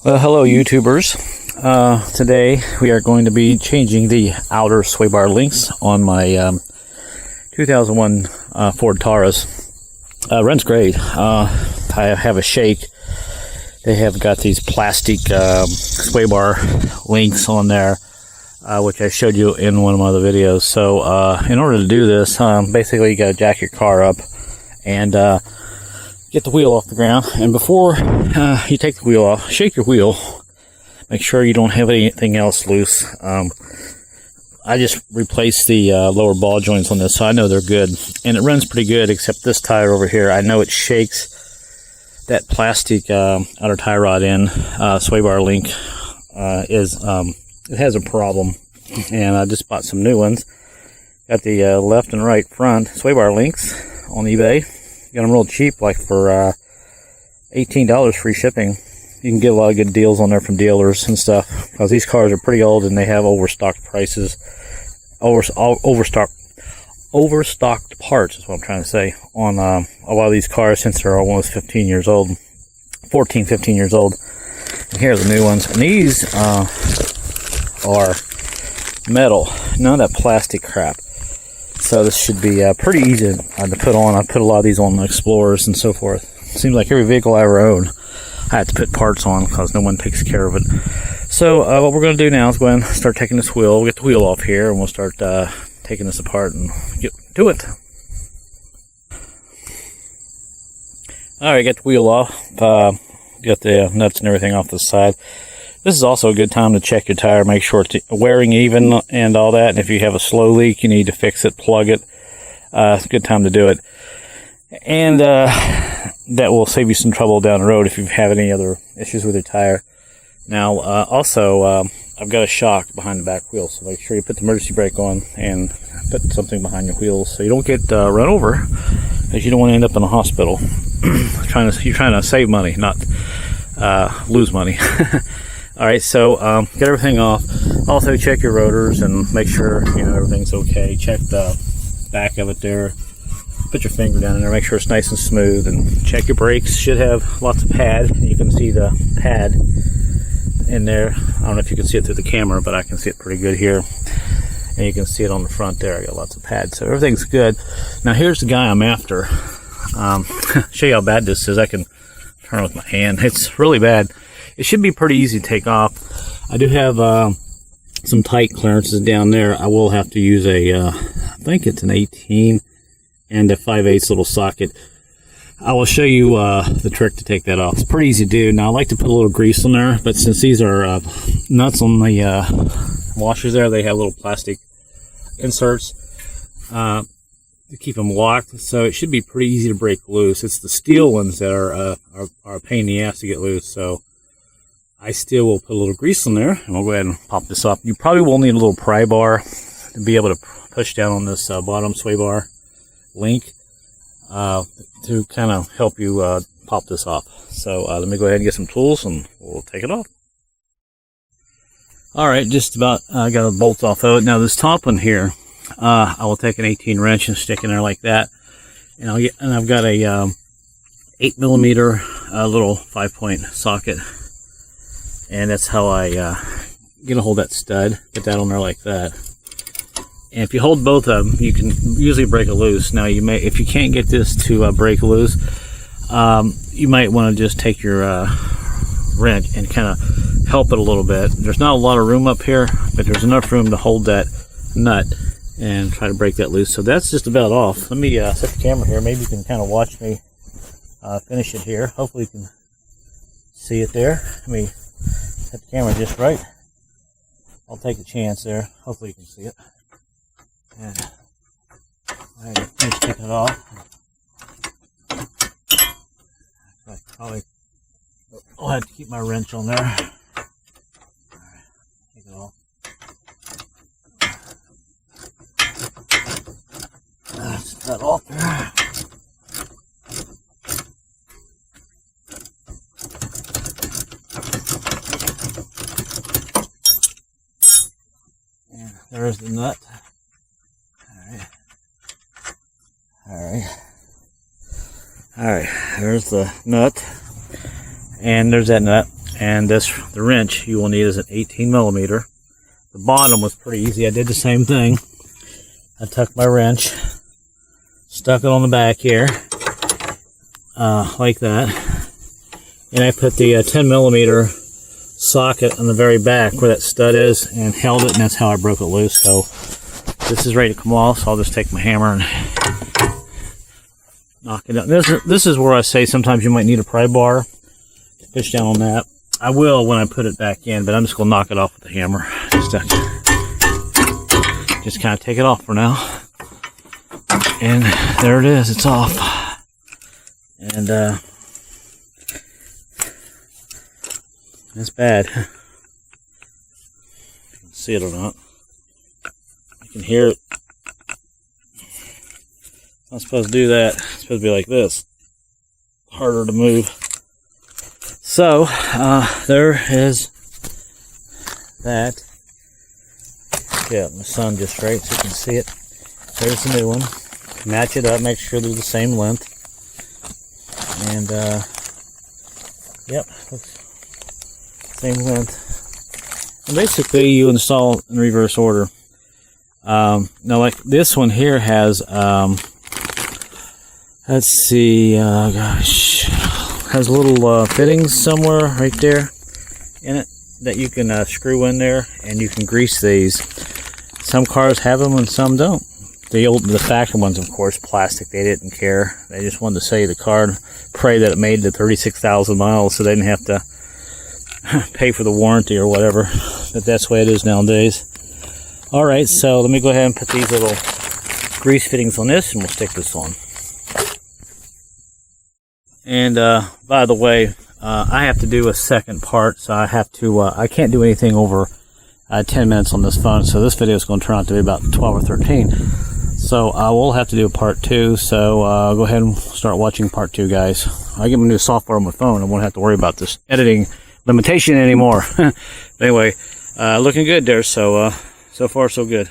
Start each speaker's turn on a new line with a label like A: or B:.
A: Well, hello YouTubers. Today we are going to be changing the outer sway bar links on my 2001 Ford Taurus. Runs great. I have a shake. They have got these plastic sway bar links on there, which I showed you in one of my other videos. So in order to do this, basically you got to jack your car up and get the wheel off the ground, and before you take the wheel off, shake your wheel. Make sure you don't have anything else loose. I just replaced the lower ball joints on this, so I know they're good. And it runs pretty good, except this tire over here. I know it shakes. That plastic outer tie rod end sway bar link it has a problem. And I just bought some new ones. Got the left and right front sway bar links on eBay. Got them real cheap, like for $18 free shipping. You can get a lot of good deals on there from dealers and stuff, because these cars are pretty old and they have overstocked prices, overstocked parts is what I'm trying to say on a lot of these cars, since they're almost 15 years old, 14, 15 years old. And here are the new ones, and these are metal, none of that plastic crap. So this should be pretty easy to put on. I put a lot of these on the Explorers and so forth. Seems like every vehicle I ever own, I have to put parts on because no one takes care of it. So what we're going to do now is go ahead and start taking this wheel. We'll get the wheel off here and we'll start taking this apart and do it. Alright, get the wheel off. Got the nuts and everything off the side. This is also a good time to check your tire, make sure it's wearing even and all that. And if you have a slow leak, you need to fix it, plug it. It's a good time to do it. And that will save you some trouble down the road if you have any other issues with your tire. Now, also, I've got a shock behind the back wheel, so make sure you put the emergency brake on and put something behind your wheels so you don't get run over, because you don't want to end up in a hospital. You're trying to save money, not lose money. Alright, so get everything off. Also check your rotors and make sure everything's okay. Check the back of it there. Put your finger down in there, make sure it's nice and smooth, and check your brakes. Should have lots of pad. You can see the pad in there. I don't know if you can see it through the camera, but I can see it pretty good here. And you can see it on the front there. I got lots of pad, so everything's good. Now here's the guy I'm after. Show you how bad this is. I can turn it with my hand. It's really bad. It should be pretty easy to take off. I do have some tight clearances down there. I will have to use I think it's an 18 and a 5/8 little socket. I will show you the trick to take that off. It's pretty easy to do. Now I like to put a little grease on there, but since these are nuts on the washers there, they have little plastic inserts to keep them locked. So it should be pretty easy to break loose. It's the steel ones that are a pain in the ass to get loose. So I still will put a little grease on there, and we'll go ahead and pop this off. You probably will need a little pry bar to be able to push down on this bottom sway bar link to kind of help you pop this off. So let me go ahead and get some tools and we'll take it off. Alright, just about got the bolts off of it. Now this top one here, I will take an 18 wrench and stick in there like that, and I've got a 8mm little 5-point socket. And that's how I get a hold of that stud. Get that on there like that. And if you hold both of them, you can usually break it loose. Now, if you can't get this to break loose, you might want to just take your wrench and kind of help it a little bit. There's not a lot of room up here, but there's enough room to hold that nut and try to break that loose. So that's just about off. Let me set the camera here. Maybe you can kind of watch me finish it here. Hopefully you can see it there. Let me set the camera just right. I'll take a chance there. Hopefully you can see it. And I finish taking it off. I'll have to keep my wrench on there. Alright, take it off. That's that off there. There's the nut. Alright, there's the nut. And there's that nut. And the wrench you will need is an 18 millimeter. The bottom was pretty easy. I did the same thing. I took my wrench, stuck it on the back here, like that. And I put the 10 millimeter socket on the very back where that stud is and held it, and that's how I broke it loose. So this is ready to come off, so I'll just take my hammer and knock it out. This is where I say sometimes you might need a pry bar to push down on that. I will when I put it back in, but I'm just going to knock it off with the hammer. Just kind of take it off for now. And there it is, it's off. And that's bad. You can see it or not. I can hear it. I'm not supposed to do that. It's supposed to be like this. Harder to move. So, there is that. Yeah, my sun just right so you can see it. There's the new one. Match it up, make sure they're the same length. And, yep, same length. And basically, you install in reverse order. Now, like this one here has, let's see, gosh, has little fittings somewhere right there in it that you can screw in there, and you can grease these. Some cars have them and some don't. The factory ones, of course, plastic, they didn't care. They just wanted to say the car and pray that it made it to 36,000 miles so they didn't have to pay for the warranty or whatever. But that's the way it is nowadays. Alright, so let me go ahead and put these little grease fittings on this, and we'll stick this on. And by the way, I have to do a second part, so I have to, I can't do anything over 10 minutes on this phone, so this video is going to turn out to be about 12 or 13. So I will have to do a part 2, so go ahead and start watching part 2, guys. I get my new software on my phone, I won't have to worry about this editing limitation anymore. But anyway, looking good there, so so far so good.